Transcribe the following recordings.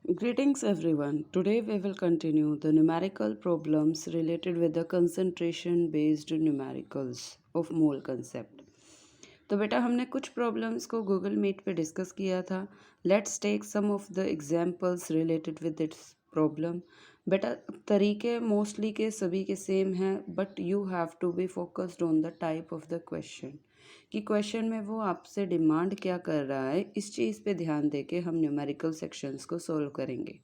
Greetings everyone. Today we will continue the numerical problems related with the concentration based numericals of mole concept. तो बेटा हमने कुछ problems को Google meet पे discuss किया था. Let's take some of the examples related with this problem. बेटा तरीके मोस्टली के सभी के सेम हैं but you have to be focused on the type of the question कि क्वेश्चन में वो आपसे डिमांड क्या कर रहा है. इस चीज़ पे ध्यान देके हम न्यूमेरिकल सेक्शंस को सोल्व करेंगे.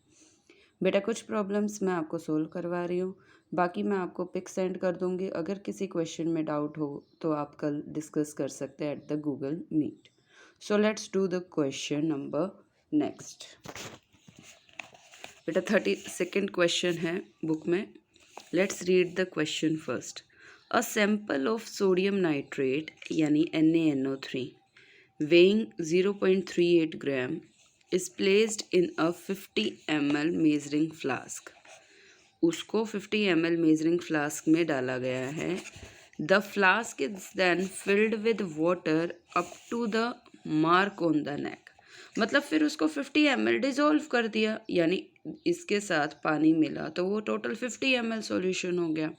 बेटा कुछ प्रॉब्लम्स मैं आपको सोल्व करवा रही हूँ, बाकी मैं आपको पिक सेंड कर दूँगी. अगर किसी क्वेश्चन में डाउट हो तो आप कल डिस्कस कर सकते हैं at the Google Meet. So let's do the question number next. बेटा 32nd क्वेश्चन है बुक में. Let's read the question first. A sample of sodium nitrate यानी NaNO3 weighing 0.38 gram is placed in a 50 ml measuring flask. उसको 50 ml measuring flask में डाला गया है. The flask is then filled with water up to the mark on the neck. मतलब फिर उसको 50 ml dissolve कर दिया, यानी इसके साथ पानी मिला तो वो टोटल 50 ml सॉल्यूशन हो गया.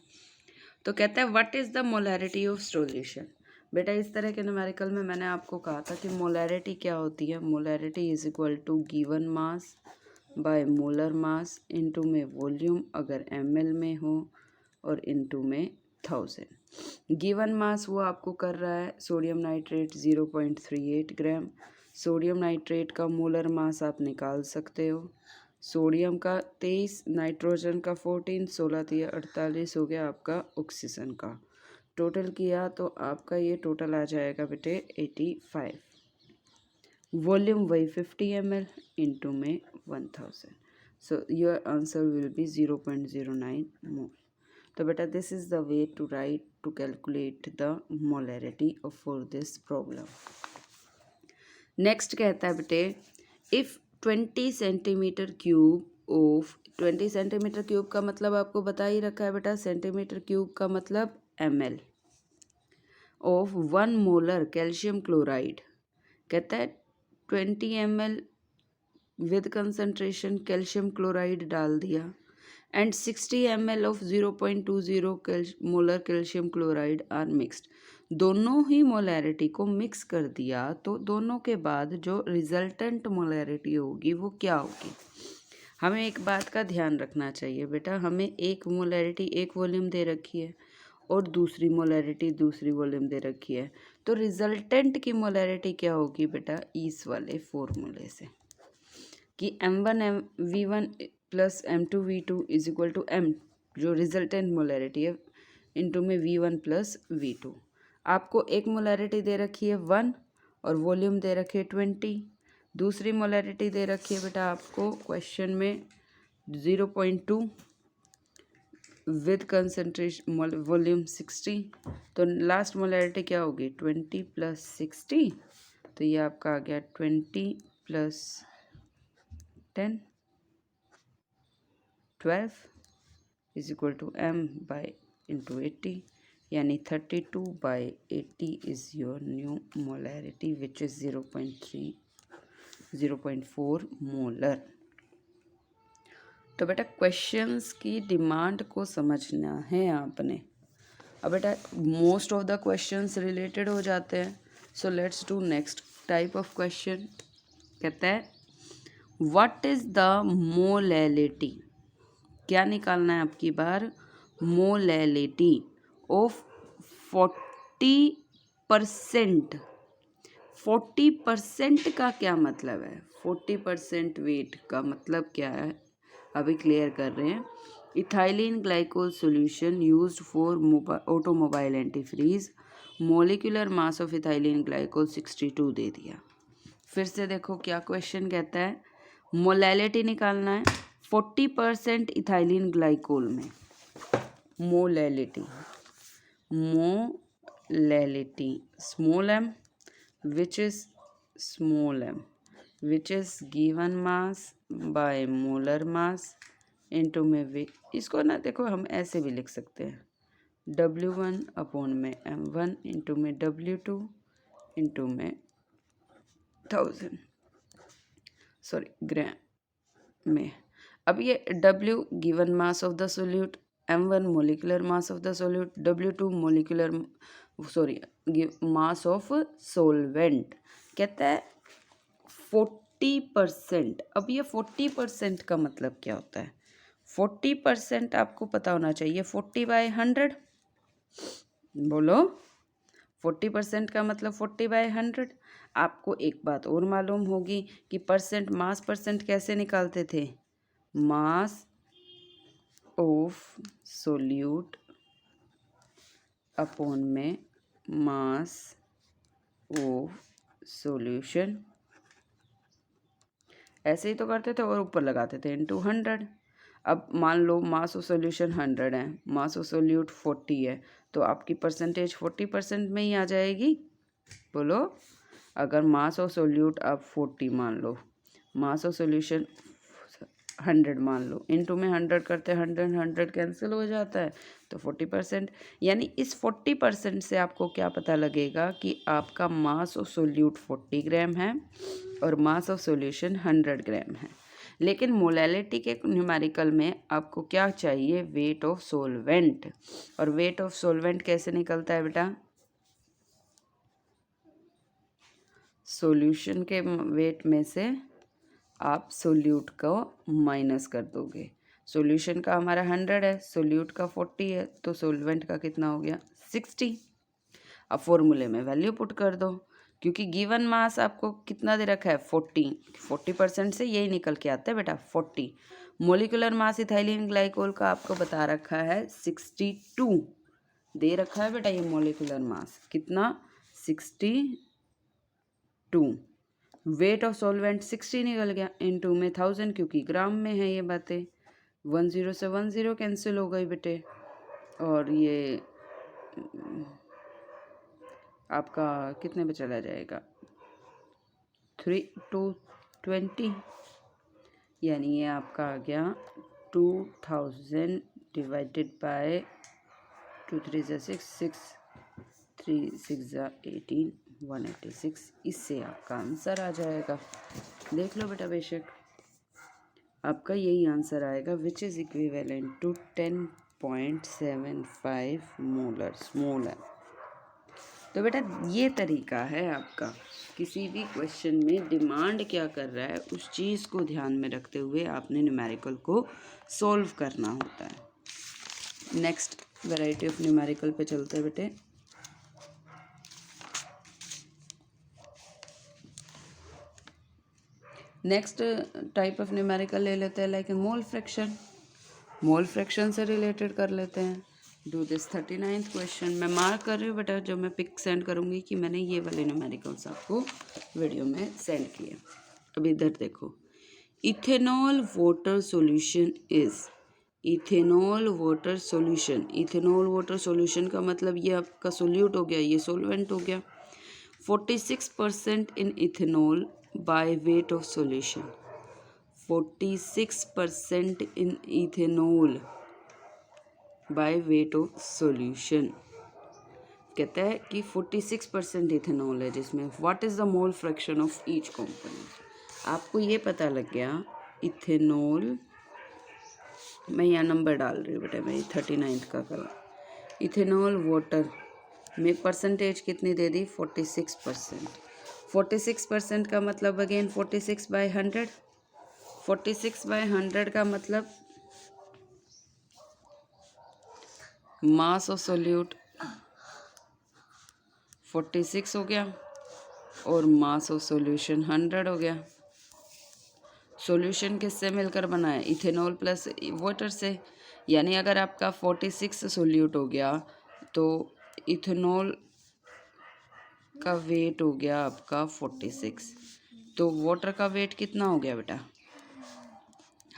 तो कहता है what is the molarity of solution. बेटा इस तरह के न्यूमेरिकल में मैंने आपको कहा था कि मोलैरिटी क्या होती है. Molarity is equal to given mass by molar mass into में वॉल्यूम अगर ml में हो और इनटू में 1000. गिवन मास वो आपको कर रहा है सोडियम नाइट्रेट 0.38 ग्राम. सोडियम नाइट्रेट का मोलर मास आप निकाल सकते हो. सोडियम का 23, नाइट्रोजन का 14, 16 3 48 हो गया आपका ऑक्सीजन का. टोटल किया तो आपका ये टोटल आ जाएगा बेटे 85. वॉल्यूम वही 50 ml इंटू में 1000. So your answer will be 0.09 mole. तो बेटा this is the way to write to calculate the molarity for this problem. Next कहता है बेटे if 20 centimetre cube of 20 centimetre cube का मतलब आपको बता ही रखा है बेटा. सेंटीमीटर क्यूब का मतलब ml of 1 molar calcium chloride. कहता है 20 ml with concentration calcium chloride डाल दिया and 60 ml of 0.20 molar calcium chloride are mixed. दोनों ही मोलैरिटी को मिक्स कर दिया तो दोनों के बाद जो रिजल्टेंट मोलैरिटी होगी वो क्या होगी. हमें एक बात का ध्यान रखना चाहिए बेटा. हमें एक मोलैरिटी एक वॉल्यूम दे रखी है और दूसरी मोलैरिटी दूसरी वॉल्यूम दे रखी है. तो रिजल्टेंट की मोलैरिटी क्या होगी बेटा इस वाले फॉर्मूले से कि M1V1 plus M2V2 is equal to M जो रिजल्टेंट मोलैरिटी है इनटू में V1 प्लस V2. आपको एक मोलैरिटी दे रखी है 1 और वॉल्यूम दे रखी है 20. दूसरी मोलैरिटी दे रखी है बेटा आपको क्वेश्चन में 0.2 विद कंसनट्रेशन वॉल्यूम 60. तो लास्ट मोलैरिटी क्या होगी 20 प्लस 60. तो ये आपका आ गया 20 plus 10 12 is equal to M by into 80 यानी 32 by 80 is your new molarity which is 0.4 molar. तो बेटा क्वेश्चंस की डिमांड को समझना है आपने. अब बेटा most of the questions related हो जाते हैं. सो let's do next type of question. कहता है व्हाट इज़ द मोलैलिटी. क्या निकालना है आपकी बार मोलैलिटी ऑफ 40%. 40% का क्या मतलब है. 40% वेट का मतलब क्या है अभी क्लियर कर रहे हैं. Ethylene glycol solution used for automobile antifreeze. Molecular mass of ethylene glycol 62 दे दिया. फिर से देखो क्या क्वेश्चन कहता है. मोलैलिटी निकालना है 40% इथाइलिन ग्लाइकोल में. Molality small m which is given mass by molar mass into में वे. इसको ना देखो हम ऐसे भी लिख सकते हैं W1 अपॉन में M1 इंटू में W2 इंटू में 1000 ग्राम. में। अब ये W given mass of the solute, M1 molecular mass of the solute, W2 molecular mass of solvent. कहता है 40%। अब ये 40% का मतलब क्या होता है? 40% आपको पता होना चाहिए। 40/100 बोलो। 40% का मतलब 40/100। आपको एक बात और मालूम होगी कि परसेंट, मास परसेंट कैसे निकालते थे? मास ऑफ सोल्यूट अपॉन में मास ऑफ सॉल्यूशन, ऐसे ही तो करते थे और ऊपर लगाते थे इनटू 100। अब मान लो मास ऑफ सॉल्यूशन 100 है, मास ऑफ सोल्यूट 40 है, तो आपकी परसेंटेज 40% में ही आ जाएगी। बोलो, अगर मास ऑफ सोल्यूट आप 40 मान लो, मास ऑफ सॉल्यूशन 100 मान लो, इनटू में 100 करते 100 कैंसिल हो जाता है, तो 40%। यानी इस 40% से आपको क्या पता लगेगा कि आपका मास ऑफ सोल्यूट 40 ग्राम है और मास ऑफ सॉल्यूशन 100 ग्राम है। लेकिन मोलैलिटी के न्यूमेरिकल में आपको क्या चाहिए? Weight of solvent. और वेट ऑफ सोलवेंट कैसे निकलता है बेटा? सॉल्यूशन के वेट में से आप सोल्यूट को माइनस कर दोगे। सॉल्यूशन का हमारा 100 है, सोल्यूट का 40 है, तो सोलवेंट का कितना हो गया? 60। अब फॉर्मूले में वैल्यू पुट कर दो, क्योंकि गिवन मास आपको कितना दे रखा है? 40% से यही निकल के आता है बेटा 40। मोलिकुलर मास इथाइलिन ग्लाइकोल का आपको बता रखा है 62 दे रखा है बेटा। ये मोलिकुलर मास कितना? 62। वेट ऑफ सॉल्वेंट 60 निकल गया, इनटू में 1000, क्योंकि ग्राम में है ये बातें। 10 से 10 कैंसिल हो गई बेटे, और ये आपका कितने पे चला जाएगा? 3 to 20, यानी ये आपका आ गया 2000 डिवाइडेड बाय 2 3 6 6 3 6 18 186। इससे आपका आंसर आ जाएगा। देख लो बेटा, बेशक आपका यही आंसर आएगा, which is equivalent to 10.75 molar smaller. तो बेटा ये तरीका है आपका, किसी भी क्वेश्चन में डिमांड क्या कर रहा है उस चीज़ को ध्यान में रखते हुए आपने न्यूमेरिकल को सॉल्व करना होता है। नेक्स्ट वैरायटी ऑफ न्यूमेरिकल पे चलते हैं बेटे। नेक्स्ट टाइप ऑफ न्यूमेरिकल ले लेते हैं, like mole fraction. Mole fraction से रिलेटेड कर लेते हैं। Do this 39th question. मैं मार्क कर रही हूँ बेटा, जो मैं पिक सेंड करूँगी कि मैंने ये वाले न्यूमेरिकल्स आपको वीडियो में सेंड किए। अब इधर देखो, ethanol water solution is, ethanol water solution, ethanol water solution का मतलब ये आपका सोल्यूट हो गया, ये सोलवेंट हो गया। 46% in ethanol by weight of solution, 46% in ethanol by weight of solution. कहता है कि 46% इथेनॉल है जिसमें। What is the mole fraction of each component? आपको ये पता लग गया इथेनॉल, मैं यहाँ नंबर डाल रही हूँ बेटा, मैं 39th का करूँ। इथेनॉल वाटर में परसेंटेज कितनी दे दी? 46%। 46% का मतलब अगेन 46/100। 46/100 का मतलब मास ऑफ सोल्यूट 46 हो गया और मास ऑफ सॉल्यूशन 100 हो गया। सॉल्यूशन किससे मिलकर बना है? इथेनॉल प्लस वाटर से। यानी अगर आपका 46 सोल्यूट हो गया तो इथेनॉल का वेट हो गया आपका 46, तो वाटर का वेट कितना हो गया बेटा?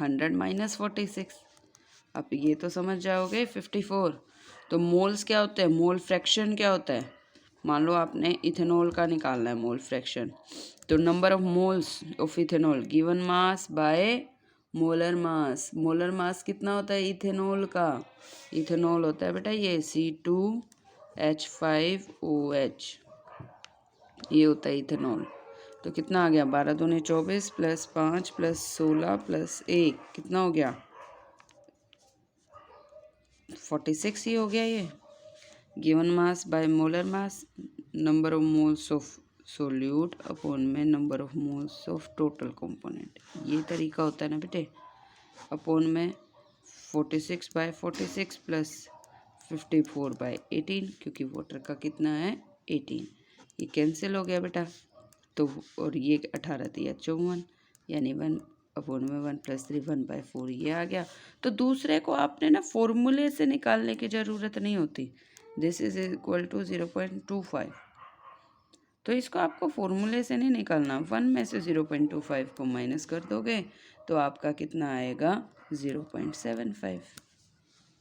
100 माइनस 46। अब ये तो समझ जाओगे 54। तो मोल्स क्या होते हैं? मोल फ्रैक्शन क्या होता है? मान लो आपने इथेनॉल का निकालना है मोल फ्रैक्शन, तो number of moles of ethanol given mass by molar mass. Molar mass कितना होता है इथेनॉल का? इथेनॉल होता है बेटा ये C2H5OH, ये होता है इथेनॉल। तो कितना आ गया, 12 दूनी 24 प्लस 5 प्लस 16 प्लस 1 कितना हो गया, 46 ही हो गया ये। Given mass by molar mass, number of moles of solute upon में number of moles of total component, ये तरीका होता है ना बेटे। अपॉन में 46/46 प्लस 54/18, क्योंकि वाटर का कितना है 18, ये कैंसिल हो गया बेटा। तो और ये 18 दिया 54, यानी 1/1 + 3 1/4 ये आ गया। तो दूसरे को आपने ना फॉर्मूले से निकालने की ज़रूरत नहीं होती। दिस इज इक्वल टू 0.25, तो इसको आपको फॉर्मूले से नहीं निकालना, 1 में से 0.25 को माइनस कर दोगे तो आपका कितना आएगा 0.75।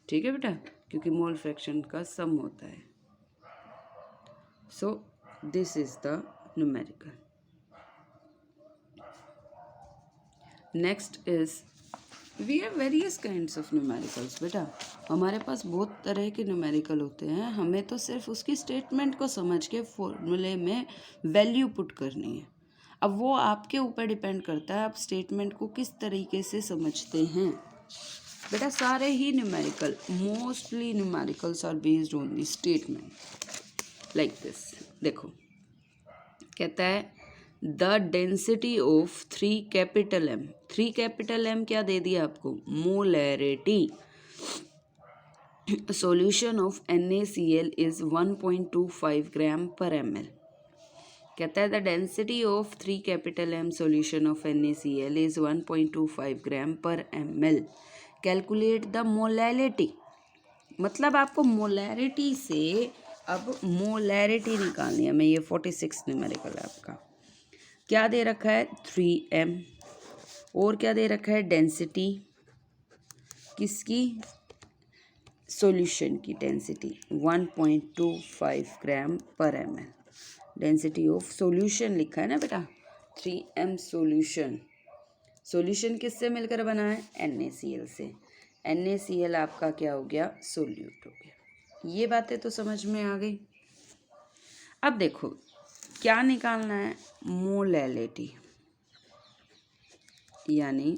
ठीक है बेटा, क्योंकि मोल फ्रैक्शन का सम होता है। So this is the numerical. Next is we have various kinds of numericals बेटा, हमारे पास बहुत तरह के न्यूमेरिकल होते हैं, हमें तो सिर्फ उसकी स्टेटमेंट को समझ के फॉर्मूले में वैल्यू पुट करनी है। अब वो आपके ऊपर डिपेंड करता है आप स्टेटमेंट को किस तरीके से समझते हैं बेटा। सारे ही numerical, mostly numericals are based on the statement like this. देखो कहता है the density of 3 M, 3 M क्या दे दिया आपको, molarity. Solution of NaCl is 1.25 gram per ml। कहता है the density of 3 M solution of NaCl is 1.25 gram per ml। Calculate the molality, मतलब आपको मोलैरिटी से अब मोलैरिटी निकालनी है। मैं ये 46 न्यूमेरिकल है आपका। क्या दे रखा है 3M, और क्या दे रखा है डेंसिटी किसकी, सॉल्यूशन की density 1.25 gram per ml। Density of solution लिखा है ना बेटा, 3M सॉल्यूशन। सॉल्यूशन किससे मिलकर बना है, NaCl से। NaCl आपका क्या हो गया, सोल्यूट हो गया। ये बातें तो समझ में आ गई। अब देखो क्या निकालना है, मोलैलिटी यानी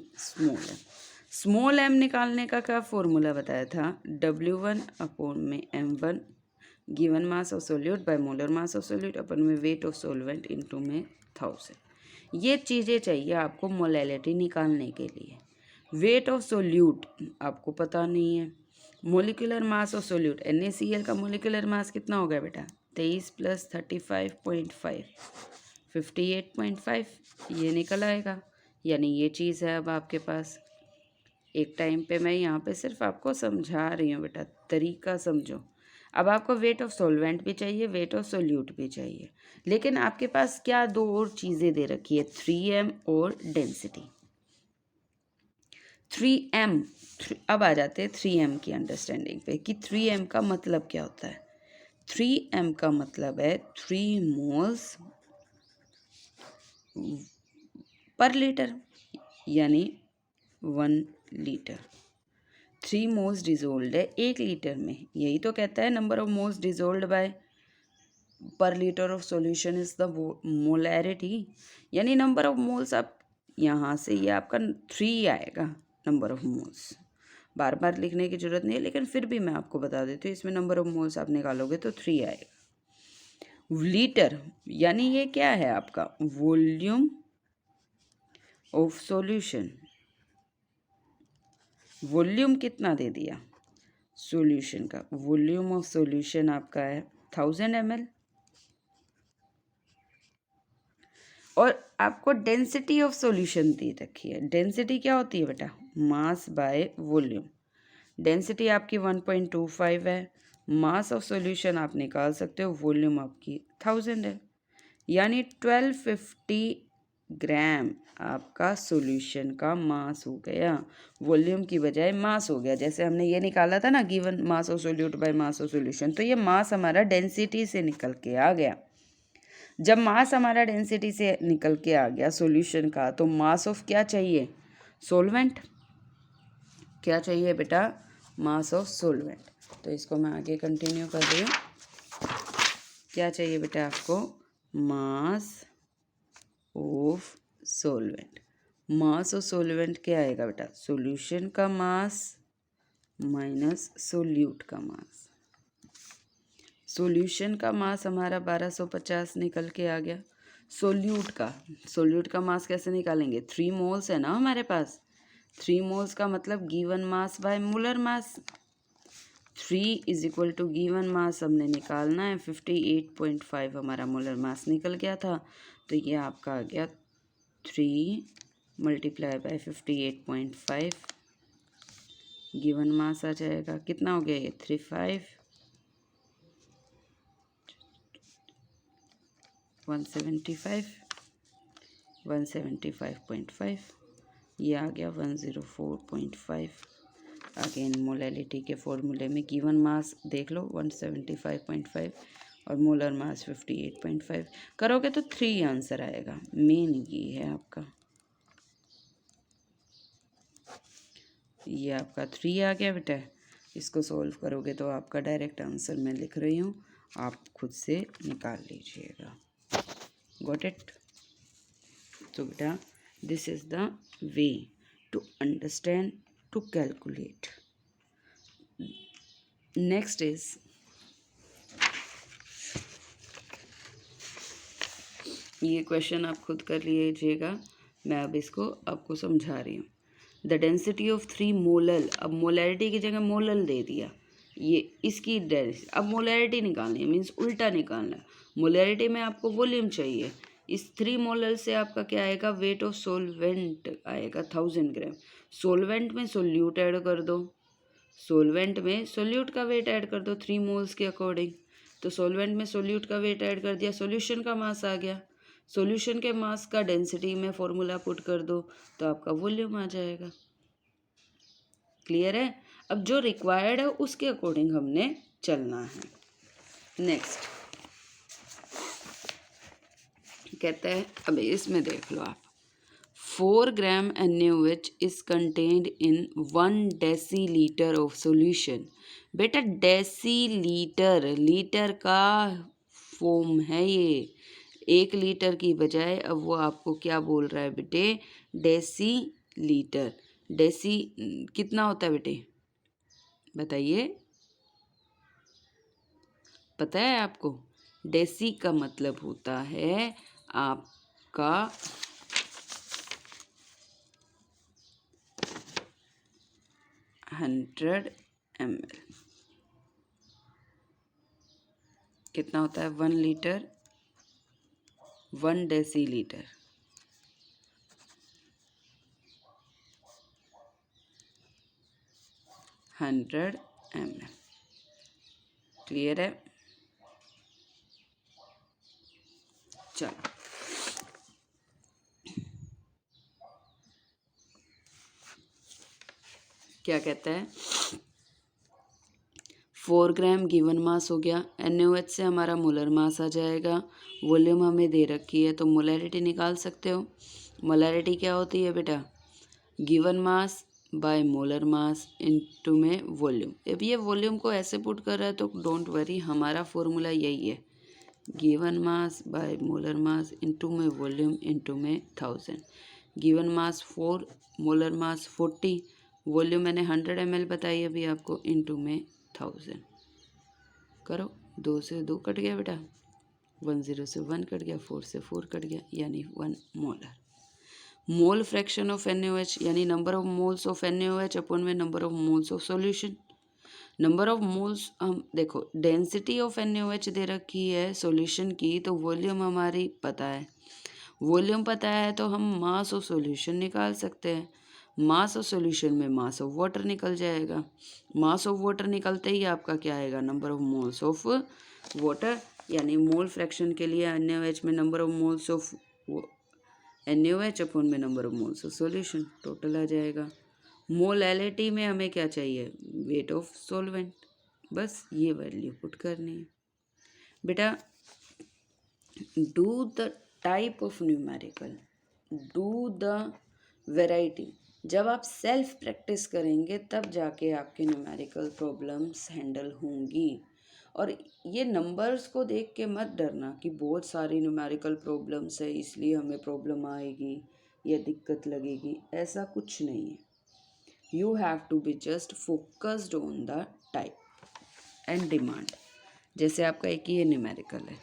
स्मॉल m निकालने का क्या फॉर्मूला बताया था, W1/m1 given mass of solute by molar mass of solute upon में वेट ऑफ सोलवेंट इनटू में 1000। ये चीज़ें चाहिए आपको मोलैलिटी निकालने के लिए। वेट ऑफ सोल्यूट आपको पता नहीं है, molecular mass of solute NaCl का मोलिकुलर मास कितना हो गया बेटा, 23 + 35.5 58.5, ये निकल आएगा। यानी ये चीज़ है अब आपके पास। एक टाइम पे मैं यहाँ पे सिर्फ आपको समझा रही हूँ बेटा, तरीका समझो। अब आपको वेट ऑफ सॉल्वेंट भी चाहिए, वेट ऑफ सोल्यूट भी चाहिए, लेकिन आपके पास क्या दो और चीज़ें दे रखी है, 3M और डेंसिटी। 3M, अब आ जाते हैं 3M की अंडरस्टैंडिंग पे कि 3M का मतलब क्या होता है। 3M का मतलब है 3 मोल्स पर लीटर, यानी 1 लीटर। 3 मोल्स डिजोल्ड है 1 लीटर में, यही तो कहता है number of moles dissolved by per litre of solution is the molarity, यानी नंबर ऑफ मोल्स। आप यहाँ से ये आपका 3 आएगा नंबर ऑफ मोल्स, बार बार लिखने की जरूरत नहीं है, लेकिन फिर भी मैं आपको बता देती हूँ, इसमें नंबर ऑफ मोल्स आप निकालोगे तो 3 आएगा। लीटर यानी ये क्या है आपका, वॉल्यूम ऑफ सॉल्यूशन। वॉल्यूम कितना दे दिया सॉल्यूशन का, वॉल्यूम ऑफ सॉल्यूशन आपका है 1000 ml। और आपको डेंसिटी ऑफ सॉल्यूशन दी रखी है। डेंसिटी क्या होती है बेटा, मास बाय वॉल्यूम। डेंसिटी आपकी 1.25 है, मास ऑफ सॉल्यूशन आप निकाल सकते हो, वॉल्यूम आपकी 1000 है, यानी 1250 ग्राम आपका सॉल्यूशन का मास हो गया, वॉल्यूम की बजाय मास हो गया। जैसे हमने ये निकाला था ना, given mass of solute by mass of solution, तो ये मास हमारा डेंसिटी से निकल के आ गया। जब मास हमारा डेंसिटी से निकल के आ गया सॉल्यूशन का, तो मास ऑफ क्या चाहिए, सोलवेंट। क्या चाहिए बेटा, मास ऑफ सोलवेंट। तो इसको मैं आगे कंटिन्यू कर रही हूँ। क्या चाहिए बेटा आपको, mass of solvent. Mass of solvent क्या आएगा बेटा, सॉल्यूशन का मास माइनस सोल्यूट का मास। सॉल्यूशन का मास हमारा 1250 निकल के आ गया। सोल्यूट का मास कैसे निकालेंगे, 3 मोल्स है ना हमारे पास। 3 मोल्स का मतलब given mass by molar mass. 3 is equal to given mass हमने निकालना है। 58.5 हमारा मोलर मास निकल गया था, तो ये आपका आ गया 3 मल्टीप्लाई बाय 58.5, गिवन मास आ जाएगा। कितना हो गया ये 35 175 175.5, ये आ गया 104.5। अगेन मोलैलिटी के फॉर्मूले में गिवन मास देख लो 175.5 और मोलर मास 58.5 करोगे तो 3 आंसर आएगा। मेन ये है आपका, ये आपका 3 आ गया बेटा। इसको सॉल्व करोगे तो आपका डायरेक्ट आंसर मैं लिख रही हूँ, आप खुद से निकाल लीजिएगा। Got it. तो बेटा this is the way to understand, to calculate. Next is ये क्वेश्चन आप खुद कर लीजिएगा, मैं अब इसको आपको समझा रही हूँ। द डेंसिटी ऑफ 3 मोलल, अब मोलैरिटी की जगह मोलल दे दिया, ये इसकी डेंसिटी। अब मोलैरिटी निकालनी है, मीन्स उल्टा निकालना है। मोलैरिटी में आपको वॉल्यूम चाहिए, इस 3 मोलल से आपका क्या आएगा, वेट ऑफ सोलवेंट आएगा 1000 ग्राम। सोलवेंट में सोल्यूट ऐड कर दो, सोलवेंट में सोल्यूट का वेट ऐड कर दो 3 मोल्स के अकॉर्डिंग। तो सोलवेंट में सोल्यूट का वेट ऐड कर दिया, सोल्यूशन का मास आ गया। सॉल्यूशन के मास का डेंसिटी में फॉर्मूला पुट कर दो तो आपका वॉल्यूम आ जाएगा। क्लियर है। अब जो रिक्वायर्ड है उसके अकॉर्डिंग हमने चलना है। नेक्स्ट कहता है, अब इसमें देख लो आप, 4 ग्राम NaOH is contained in 1 decilitre of solution. बेटा डेसीलीटर, लीटर का फॉर्म है ये, 1 लीटर की बजाय अब वो आपको क्या बोल रहा है बेटे, डेसी लीटर। डेसी कितना होता है बेटे, बताइए, पता है आपको? डेसी का मतलब होता है आपका 100 ml। कितना होता है 1 litre, 1 decilitre. Hundred ml। Clear है। चलो क्या कहता है, 4 ग्राम गिवन मास हो गया, NaOH से हमारा मोलर मास आ जाएगा, वॉल्यूम हमें दे रखी है तो मोलैरिटी निकाल सकते हो। मोलैरिटी क्या होती है बेटा, given mass by molar mass into में वॉल्यूम। अब ये वॉल्यूम को ऐसे पुट कर रहा है तो डोंट वरी, हमारा फॉर्मूला यही है, given mass by molar mass into में वॉल्यूम इनटू में 1000। Given mass 4, molar mass 40, volume मैंने 100 ml बताई अभी आपको, इनटू में 1000। करो, 2 से 2 कट गया बेटा, 10 से 1 कट गया, 4 से 4 कट गया, यानी 1 molar. Mole fraction of NaOH यानी number of moles of NaOH upon में number of moles of solution. Number of moles, हम देखो डेंसिटी ऑफ NaOH दे रखी है सॉल्यूशन की, तो वॉल्यूम हमारी पता है, वॉल्यूम पता है तो हम मास ऑफ सॉल्यूशन निकाल सकते हैं। मास ऑफ सॉल्यूशन में मास ऑफ वाटर निकल जाएगा, मास ऑफ वाटर निकलते ही आपका क्या आएगा, number of moles of water. यानी मोल फ्रैक्शन के लिए NaOH में number of moles of NaOH upon में number of moles of solution, total आ जाएगा। मोलैलिटी में हमें क्या चाहिए, वेट ऑफ सॉल्वेंट, बस ये वैल्यू पुट करनी है बेटा। Do the type of numerical, do the variety. जब आप सेल्फ प्रैक्टिस करेंगे तब जाके आपके न्यूमेरिकल प्रॉब्लम्स हैंडल होंगी। और ये नंबर्स को देख के मत डरना कि बहुत सारी न्यूमेरिकल प्रॉब्लम्स है इसलिए हमें प्रॉब्लम आएगी या दिक्कत लगेगी, ऐसा कुछ नहीं है. You have to be just focused on the type and demand. जैसे आपका एक ये न्यूमेरिकल है,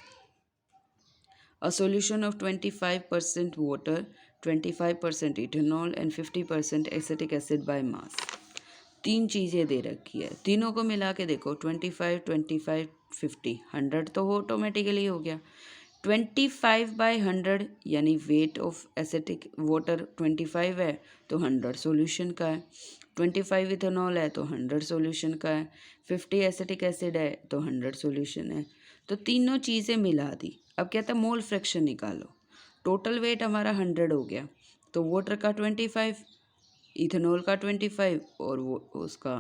a solution of 25% water, 25% ethanol and 50% acetic acid by mass. तीन चीज़ें दे रखी है, तीनों को मिला के देखो 25, 25, 50, 100 तो ऑटोमेटिकली हो गया. 25/100 यानी वेट ऑफ एसिटिक वाटर 25 है तो 100 सॉल्यूशन का है. 25 इथेनॉल है तो 100 सॉल्यूशन का है. 50 एसिटिक एसिड है तो 100 सॉल्यूशन है. तो तीनों चीज़ें मिला दी. अब कहता है मोल फ्रैक्शन निकालो. टोटल वेट हमारा 100 हो गया तो वाटर का 25, इथेनॉल का 25 और वो उसका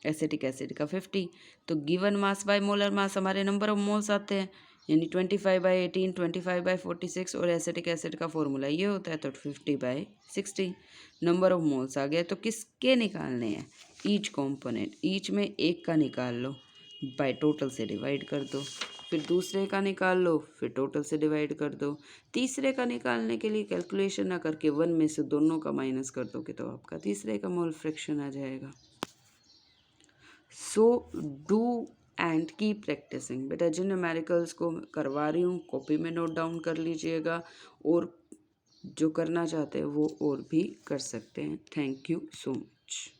एसिटिक एसिड का 50. तो गिवन मास बाय मोलर मास हमारे नंबर ऑफ मोल्स आते हैं, यानी 25/18, 25/46 और एसिटिक एसिड का फॉर्मूला ये होता है तो 50/60 नंबर ऑफ मोल्स आ गए. तो किसके निकालने हैं? ईच कंपोनेंट, ईच में एक का निकाल लो, बाय टोटल से डिवाइड कर दो, फिर दूसरे का निकाल लो, फिर टोटल से डिवाइड कर दो. तीसरे का निकालने के लिए कैलकुलेशन ना करके 1 में से दोनों का माइनस कर दोगे तो आपका तीसरे का मोल फ्रैक्शन आ जाएगा. सो डू एंड की प्रैक्टिसिंग. बेटा जिन न्यूमेरिकल्स को करवा रही हूँ कॉपी में नोट डाउन कर लीजिएगा, और जो करना चाहते हैं वो और भी कर सकते हैं. Thank you so much.